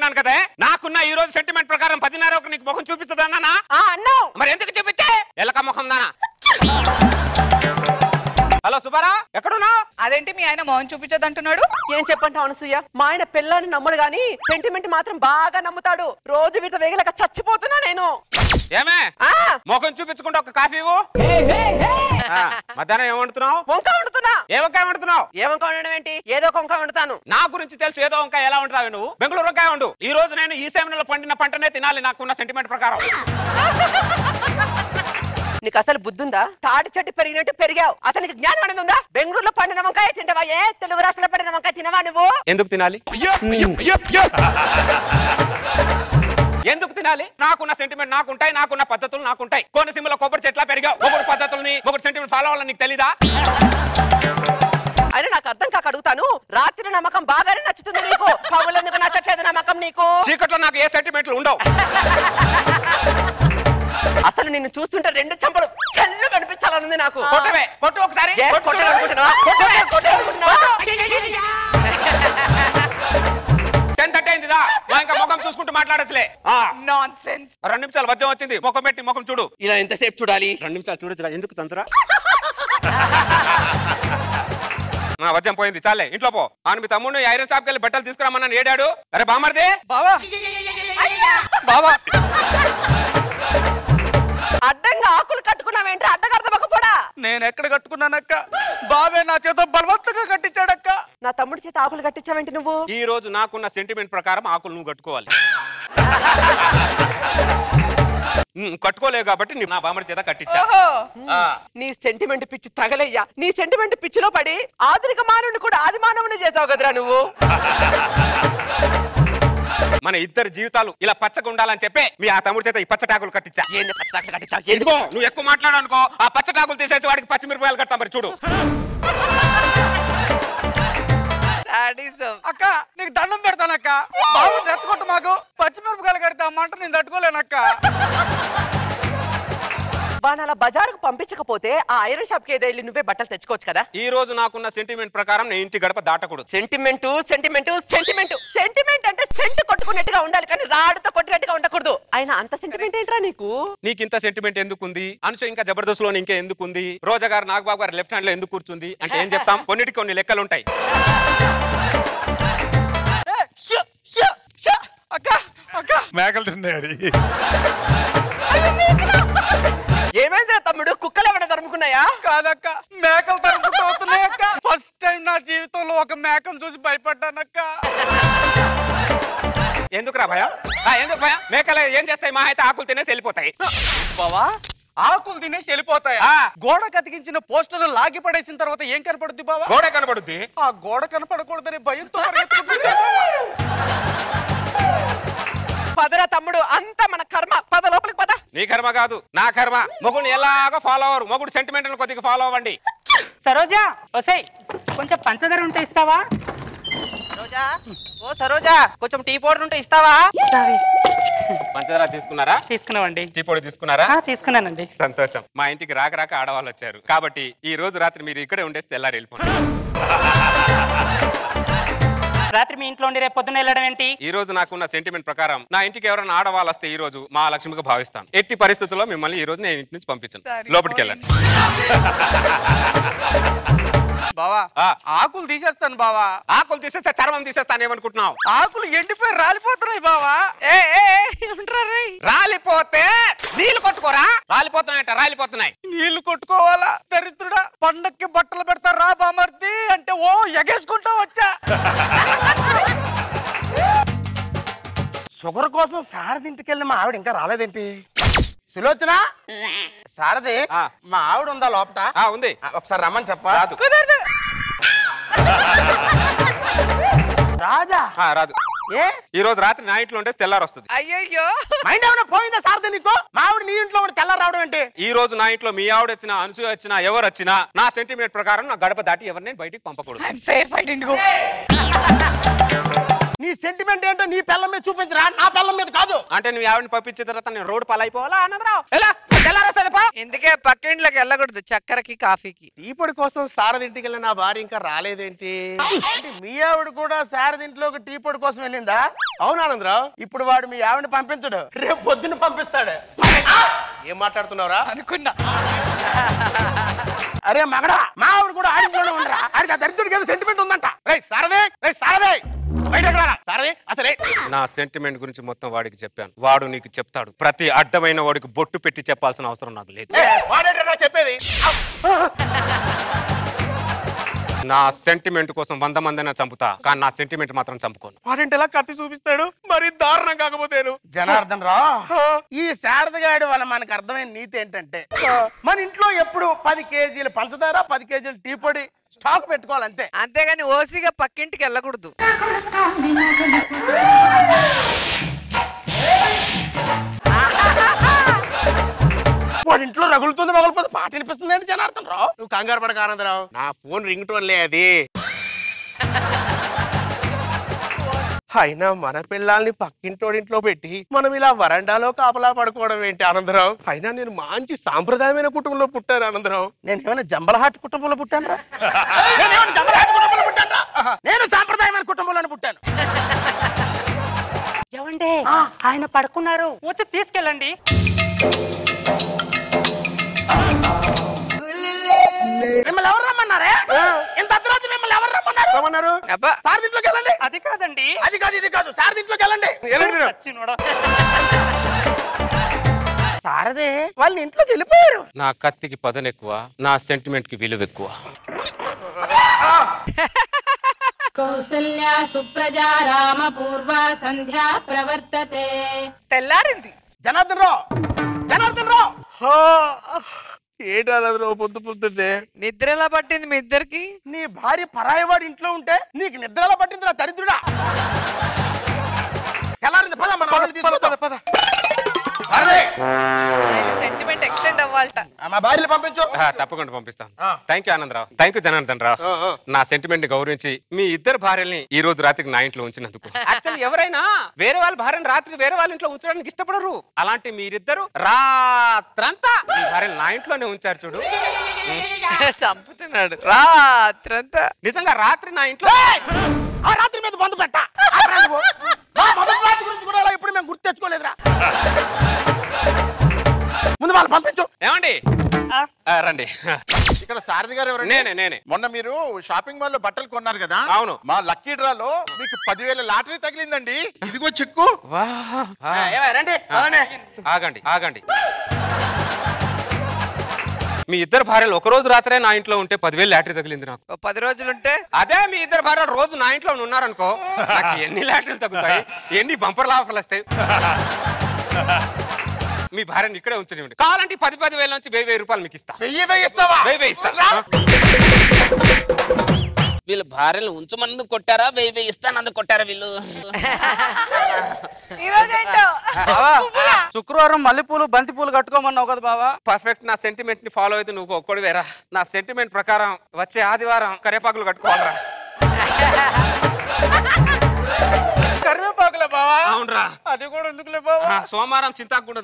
అన్నాను కదా, నాకున్న ఈ రోజు సెంటిమెంట్ ప్రకారం 10:30 నీకు ముఖం చూపిస్తుందన్నా. అన్నావు మరి ఎందుకు చూపించే ఎలక ముఖం దానా? హలో సుబ్బారా, ఎక్కడున్నావు? అదేంటి మీ ఆయన మోహన్ చూపించదు అంటున్నాడు? ఏం చెప్పంటావు అనసూయ, మా ఆయన పిల్లని నమ్మడు గాని సెంటిమెంట్ మాత్రం బాగా నమ్ముతాడు. రోజు వీటితో వేగలేక చచ్చిపోతున్నా నేను. ఏమే ముఖం చూపించుకుంటే ఒక కాఫీ ఇవ్వు. మధ్యాహ్నం ఏం వండుతున్నావు? వంకాయ వండుతున్నా. ఏ వంకాయ వండుతున్నావు? ఏ వంకాయ వండడం ఏంటి? ఏదో ఒక వంకాయ వండుతాను. నా గురించి తెలుసు, ఏదో వంకాయ ఎలా వండుతావు నువ్వు? బెంగళూరు వంకాయ వండు. ఈ రోజు నేను ఈ సేవనలో పండిన పంటనే తినాలి నాకున్న సెంటిమెంట్ ప్రకారం. నీకు అసలు బుద్ధుందా? తాటి చెట్టు పెరిగినట్టు పెరిగావు. అసలు నీకు జ్ఞానం అనేది ఉందా? బెంగళూరులో పండిన వంకాయ తింటావా? ఏ తెలుగు రాష్ట్రంలో పండిన వంకాయ తినవా నువ్వు? ఎందుకు తినాలి? ఎందుకు తినాలి? నాకున్న సెంటిమెంట్ నాకుంటాయి, నాకున్న పద్ధతులు నాకుంటాయి. కోనసీమలో కొబ్బరి చెట్ల పెరిగావు. ఒకటి పద్ధతుల్ని ఒకటి సెంటిమెంట్ ఫాలో అవ్వాలని నీకు తెలీదా? అయినా నాకు అర్థం కాక అడుగుతాను, రాత్రి నమ్మకం బాగానే నచ్చుతుంది నీకు, పగులెందుకు నచ్చట్లేదు నమ్మకం నీకు? చీకట్లో నాకు ఏ సెంటిమెంట్లు ఉండవు. అసలు నిన్ను చూస్తుంటే రెండు చెంపలు చెల్లు కనిపించాలనుంది నాకు. కొట్టవే, కొట్టు ఒకసారి. 10:30 అయిందిదా? ఇంకా ముఖం చూసుకుంటూ మాట్లాడచ్చులే. 2 నిమిషాలు వజ్రం వచ్చింది. ముఖం పెట్టి ముఖం చూడు. ఇలా ఎంతసేపు చూడాలి? 2 నిమిషాలు చూడొచ్చుగా, ఎందుకు తంతరా? వజ్రం పోయింది, చాలే ఇంట్లో పో. ఆయన మీ తమ్ముడు ఐరన్ షాప్కి వెళ్ళి బట్టలు తీసుకురామన్నాను, ఏడాడు? అరే బామర్దే, బావా అడ్డంగా ఆకులు కట్టుకున్నావేంటి? అడ్డగడతామక్క కూడా. నేను ఎక్కడ కట్టుకున్నానక్క? బాబే నా చేత బలవంతంగా కట్టించాడక్క. నా తమ్ముడి చేత ఆకులు కట్టించావేంటి నువ్వు? ఈ రోజు నాకున్న సెంటిమెంట్ ప్రకారం ఆకులు నువ్వు కట్టుకోవాలి. కట్టుకోలేవు కాబట్టి నా బామ్మడి చేత కట్టించా. నీ సెంటిమెంట్ పిచ్చి తగలయ్యా. నీ సెంటిమెంట్ పిచ్చిలో పడి ఆధునిక మానవుని కూడా ఆది మానవుని చేసావు కదరా నువ్వు. మన ఇద్దరు జీవితాలు ఇలా పచ్చగా ఉండాలని చెప్పి మీ ఆ తమ్ముడి చేత ఈ పచ్చటాకులు కట్టించా. ఎందుకో నువ్వు ఎక్కువ మాట్లాడు అనుకో, ఆ పచ్చటాకులు తీసేసి వాడికి పచ్చిమిరపకాయలు కడతాం. మరి చూడు అక్క, నీకు దండం పెడతానక్క. బాబు రెచ్చగొట్టు, మాకు పచ్చిమిరపకాయలు కడితే అమ్మంట నేను తట్టుకోలేనక్క. వాడు బజారుకు పంపించకపోతే ఆ ఐరన్ షాప్ కి ఏదో వెళ్ళి నువ్వే బట్టలు తెచ్చుకోవచ్చు కదా. ఈ రోజు నాకున్న సెంటిమెంట్ ప్రకారం నేను ఇంటి గడప దాటకూడదు. సెంటిమెంట్ సెంటిమెంట్ సెంటిమెంట్ సెంటిమెంట్ అంటే సెంట్ కొట్టుకున్నట్టుగా ఉండాలి కానీ రాడుతో కొట్టినట్టుగా ఉండకూడదు. అయినా అంత సెంటిమెంట్ ఏంట్రా నీకు? నీకు ఇంత సెంటిమెంట్ ఎందుకుంది? అనుష ఇంకా జబర్దస్త్ లో ఇంకా ఎందుకుంది? రోజా గారు నాగబాబు గారు లెఫ్ట్ హ్యాండ్ లో ఎందుకు కూర్చుంది అంటే ఏం చెప్తాం? కొన్నిటికి కొన్ని లెక్కలు ఉంటాయి. అక్క అక్క మేకలు తిన్నాడు. ఏమైందా తమ్ముడు? కుక్కలు ఏమైనా తరుముకున్నాయా? కాదక్క, మేకలు తరుముకుంటూ అవుతున్నాయి అక్క. ఫస్ట్ టైం నా జీవితంలో ఒక మేకను చూసి భయపడ్డానక్క. ఎందుకురా భయం? ఎందుకు భయం? మేకలు ఏం చేస్తాయి? మా అయితే ఆకులు తినేసి వెళ్ళిపోతాయి. బావా, ఆకులు తినేసి వెళ్ళిపోతాయి. గోడ కతికించిన పోస్టర్ లాగి పడేసిన తర్వాత ఏం కనపడుద్ది బావా? గోడ కనపడుద్ది. ఆ గోడ కనపడకూడదని భయంతో పదరా తమ్ముడు, అంతా మన కర్మ. పద లోపలికి పద. నీ కర్మ కాదు, నా కర్మ. మొగుడు ఎలాగో ఫాలో అవ్వరు. మొగుడు సెంటిమెంట్ కొద్దిగా ఫాలో అవ్వండి. సరోజా, వసై కొంచెం పంచదార ఉంటే ఇస్తావా? సరోజా, ఓ సరోజా, కొంచెం టీ పౌడర్ ఉంటే ఇస్తావా? పంచదార తీసుకున్నారా? తీసుకున్నామండి. టీ పొడి తీసుకున్నారా? తీసుకున్నానండి. సంతోషం. మా ఇంటికి రాక రాక ఆడవాళ్ళు వచ్చారు కాబట్టి ఈ రోజు రాత్రి మీరు ఇక్కడే ఉండేసి తెల్లారి వెళ్ళిపోండి. రాత్రి మీ ఇంట్లో ఉండి రేపు పొద్దున్న వెళ్ళడం ఏంటి? ఈ రోజు నాకున్న సెంటిమెంట్ ప్రకారం నా ఇంటికి ఎవరైనా ఆడవాళ్ళు వస్తే ఈ రోజు మా లక్ష్మిగా భావిస్తాను. ఎట్టి పరిస్థితుల్లో మిమ్మల్ని ఈ రోజు నేను ఇంటి నుంచి పంపించను. లోపలికి వెళ్ళండి. బావా, ఆకులు తీసేస్తాను బావా. ఆకులు తీసేస్తే చర్మం తీసేస్తాను ఏమనుకుంటున్నావు? ఆకులు ఎండిపోయి రాలిపోతున్నాయి బావా. రాలిపోతే నీళ్లు కొట్టుకోరా? రాలిపోతున్నాయట, రాలిపోతున్నాయి. నీళ్లు కొట్టుకోవాలా? దరిద్రుడా, పండక్కి బట్టలు పెడతా రా బామర్ది అంటే ఓ ఎగేసుకుంటా వచ్చా. షుగర్ కోసం సారథి ఇంటికి వెళ్ళి మా ఆవిడ ఇంకా రాలేదేంటి? సులోచన, సారథి మా ఆవిడ ఉందా లోపట? ఉంది. ఒకసారి రమ్మని చెప్పా. రాదా? రాదు. ఈ రోజు రాత్రి నా ఇంట్లో ఉంటే తెల్లారు వస్తుంది. అయ్యో, మైండ్ ఏమైనా పోయిందా సారథి నీకు? మా ఆవిడ నీ ఇంట్లో తెల్లారు రావడం ఏంటి? ఈ రోజు నా ఇంట్లో మీ ఆవిడ వచ్చినా, అనసూయ వచ్చినా, ఎవరు వచ్చినా నా సెంటిమెంట్ ప్రకారం నా గడప దాటి ఎవరిని బయటికి పంపకూడదు. నీ సెంటిమెంట్ ఏంటో నీ పిల్లల మీద చూపించరా, నా పిల్లల మీద కాదు. అంటే నువ్వు ఆవిడని పంపించిన తర్వాత నేను రోడ్డు పాలైపోవాలా ఆనందరావు? ఎలా తెల్లారొస్తుంది పా. ఎందుకే పక్కింట్లోకి వెళ్ళకూడదు చక్కెరకి కాఫీకి. ఇప్పటి కోసం సారది ఇంటికి వెళ్ళిన నా భార్య ఇంకా రాలేదేంటి? అంటే మీ ఆవిడ కూడా సారది ఇంట్లోకి టీ పొడి కోసం వెళ్ళిందా? అవును ఆనందరావు. ఇప్పుడు వాడు మీ ఆవిడని పంపించడు, రేపు పొద్దున్న పంపిస్తాడు. ఏం మాట్లాడుతున్నావురా అనుకున్నా. అరే మగడా, మా ఆవిడ కూడా ఆడింట్లోనే ఉండరా, ఆడికి ఆ దరిద్రుడికి ఏదో సెంటిమెంట్ ఉందంట. రే సారదే, రే సారదే, సారదే అసలే నా సెంటిమెంట్ గురించి మొత్తం వాడికి చెప్పాను. వాడు నీకు చెప్తాడు. ప్రతి అడ్డమైన వాడికి బొట్టు పెట్టి చెప్పాల్సిన అవసరం నాకు లేదు. వాడేటరా చెప్పేది? నా సెంటిమెంట్ కోసం 100 మందిని చంపుతా, కానీ నా సెంటిమెంట్ మాత్రం చంపుకోను. వాడంటే ఎలా కత్తి చూపిస్తాడు, మరి దారుణం కాకపోతేను. జనార్దన్ రా, ఈ శారదగాడి వల్ల మనకు అర్థమైన నీతి ఏంటంటే, మన ఇంట్లో ఎప్పుడు 10 కేజీలు పంచదార 10 కేజీలు టీ పొడి స్టాక్ పెట్టుకోవాలంతే. అంతేగాని ఓసిగా పక్కింటికి వెళ్ళకూడదు. వాడి ఇంట్లో రగులుతుంది మగలిపోతే పాట వినిపిస్తుంది ఏంటి జనార్దన్ రావు? నువ్వు కంగారు పడక ఆనందరావు, నా ఫోన్ రింగ్ టోన్లే అది. అయినా మన పిల్లల్ని పక్కింటోడింట్లో పెట్టి మనం ఇలా వరండాలో కాపలా పడుకోవడం ఏంటి ఆనందరావు? అయినా నేను మంచి సాంప్రదాయమైన కుటుంబంలో పుట్టాను ఆనందరావు. నేను ఏమైనా జంబలహాట్ కుటుంబంలో పుట్టాను రా? నేను సాంప్రదాయమైన కుటుంబంలోనే పుట్టాను. ఏమండి ఆయన పడుకున్నారు, వచ్చి తీసుకెళ్ళండి. మిమ్మల్ని ఎవరు రమ్మన్నారే? ఇంత అర్ధరాత్రి మిమ్మల్ని ఎవరు రమ్మన్నారు? సారదింట్లోకి వెళ్ళండి. అది కాదండి, అది కాదు ఇది కాదు, సారదింట్లోకి వెళ్ళండి. సారదే వాళ్ళని ఇంట్లోకి వెళ్ళిపోయారు. నా కత్తికి పదను ఎక్కువ, నా సెంటిమెంట్ కి విలువ ఎక్కువ. కౌసల్యా సుప్రజా రామ పూర్వ సంధ్యా ప్రవర్తతే. తెల్లారింది. జనార్దన్ రావు, జనార్దన్ రావు, ఏడారావు పొద్దు పొద్దుంటే నిద్ర ఎలా పట్టింది మీ ఇద్దరికి? నీ భార్య పరాయవాడి ఇంట్లో ఉంటే నీకు నిద్ర ఎలా పట్టింది రా దరిద్రుడా? తెల్లారింది, పద మన వాళ్ళని తీసుకొద్దాం. పద. సెంటిమెంట్ ఎక్స్టెండ్ అవ్వాలట. మా భార్యని పంపించు. తప్పకుండా పంపిస్తాను. Thank you Anandarao, thank you Janardhan Rao. నా సెంటిమెంట్ ని గౌరవించి మీ ఇద్దరు భార్యల్ని ఈ రోజు రాత్రికి నా ఇంట్లో ఉంచినందుకు. యాక్చువల్లీ ఎవరైనా వేరే వాళ్ళ భార్యను రాత్రి వేరే వాళ్ళ ఇంట్లో ఉంచడానికి ఇష్టపడరు. అలాంటి మీరిద్దరు రాత్రంతా మీ భార్యను నా ఇంట్లోనే ఉంచారు చూడు. చంపుతున్నాడు. రాత్రంతా నిజంగా రాత్రి నా ఇంట్లో. ఆ రాత్రి మీద బంధు పెట్ట. మొదటి రాత్రి గురించి కూడా ఇప్పుడు మేము గుర్తు తెచ్చుకోలేదురా. ముందు వాళ్ళు పంపించు. ఏమండి రండి. ఇక్కడ సారథి గారు ఎవరండి? నేనే. మొన్న మీరు షాపింగ్ మాల్ లో బట్టలు కొన్నారు కదా? అవును. మా లక్కీ డ్రాలో మీకు 10,000 లాటరీ తగిలిందండి. ఇదిగో చెక్కు. ఆగండి. మీ ఇద్దరు భార్యలు ఒక రోజు రాత్రే నా ఇంట్లో ఉంటే 10,000 లాటరీ తగిలింది నాకు. 10 రోజులుంటే అదే మీ ఇద్దరు భార్యలు రోజు నా ఇంట్లో ఉన్నారనుకో, నాకు ఎన్ని లాటరీలు తగ్గుతాయి, ఎన్ని బంపర్ లాఫర్లు వస్తాయి. మీ భార్యని ఇక్కడే ఉంచండి. కావాలంటే 10,000 నుంచి 1,000 రూపాయలు మీకు ఇస్తా. 1000 ఇస్తావా? 1,000 ఇస్తా. వీళ్ళ భార్యలు ఉంచమన్నందుకు కొట్టారా, 1,000 ఇస్తానందుకు కొట్టారా వీళ్ళు? శుక్రవారం మల్లెపూలు బంతి పూలు కట్టుకోమన్నావు కదా బావా? పర్ఫెక్ట్. నా సెంటిమెంట్ ని ఫాలో అయితే నువ్వు ఒక్కడు వేరా. నా సెంటిమెంట్ ప్రకారం వచ్చే ఆదివారం కరివేపాకులు కట్టుకోవాలరా. కరివేపాకులే బావా? అవునరా. అది కూడా ఎందుకులే బావా? సోమవారం చింతాకుండా